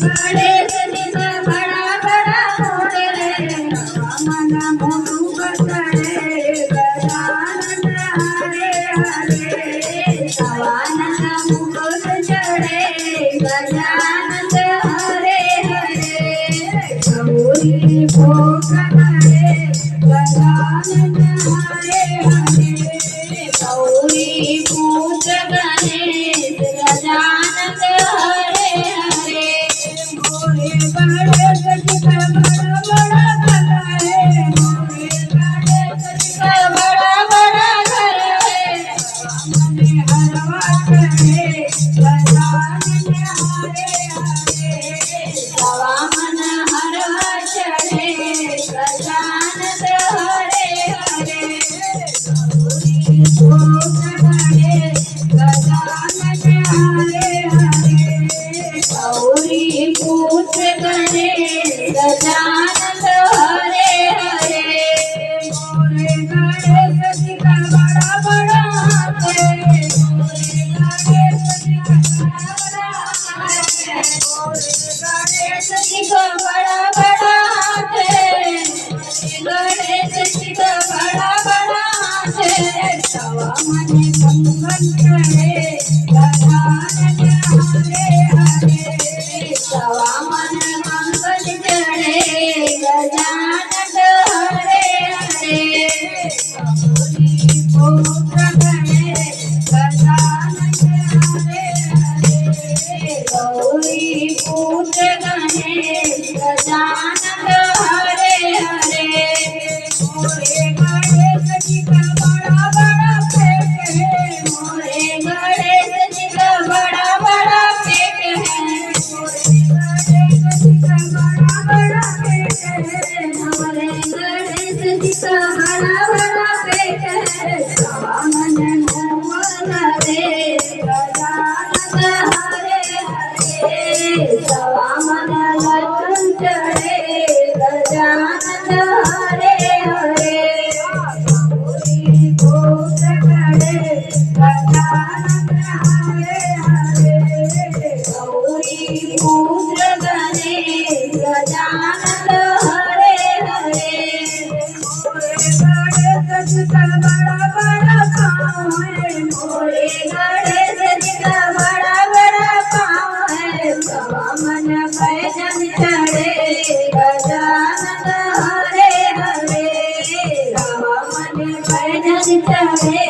गणेश जी का बड़ा बड़ा मुकुट रे मन मोटू बसरे गजानन हरे हरे सवानन मुकुट चढ़े गजानन हरे हरे गौरी भोग करे गजानन हरे हरे गौरी पूज गणेश गजानन हरे हरे मोरे गणेश जी का बड़ा बड़ा घर है मोरे गणेश जी का बड़ा बड़ा घर है मने हरवा चढ़े गजानन हरे हरे सवा मन हरवा चढ़े गजानन हरे हरे गौरी भोग करे गजानन हरे हरे गौरी पूज गणेश गजानन हरे हरे मोरे गणेश जी का बड़ा बड़ा हाथ है मोरे गणेश जी का बड़ा हाथ है मोरे गणेश जी का बड़ा बड़ा हाथ है गणेश जी का बड़ा बड़ा हाथ है सवा मन कंगन करे गजानन हरे हरे सवा मन कंगन चढ़े गजानन हरे हरे गौरी पुत्र गणेश गजानन हरे हरे गौरी पुत्र गणेश गजानन हरे हरे मोरे गणेश जी का बड़ा बड़ा पेट है मोरे गणेश जी का बड़ा बड़ा पेट है मोरे गणेश जी का बड़ा बड़ा पेट है मोरे गणेश जी का बड़ा बड़ा पेट है सवा मन हरे गजानन हरे हरे सवा मन लड्डू चढ़े गजानन हरे हरे गौरी भोग करे गजानन हरे हरे गौरी पूज गणेश गजानन हरे हरे मोरे गणेश जी का बड़ा बड़ा पाँव है मोरे गणेश जी का बड़ा बड़ा पाँव है सवा मन भजन चढ़े गजानन हरे हरे सवा मन भजन चढ़े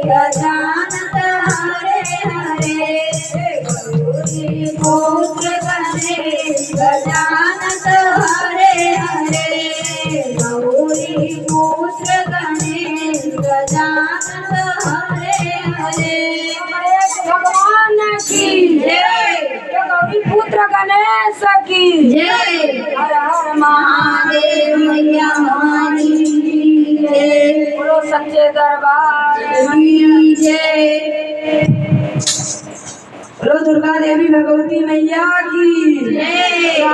गजानन हरे हरे गौरी पुत्र गणेश गजानन हरे हरे गौरी पुत्र गणेश गजानन हरे हरे भगवान की जय गौरी पुत्र गणेश की जय हर हर महादेव मैया मानी जय बोलो सच्चे दरबार की जय बोलो दुर्गा देवी भगवती मैया की जय।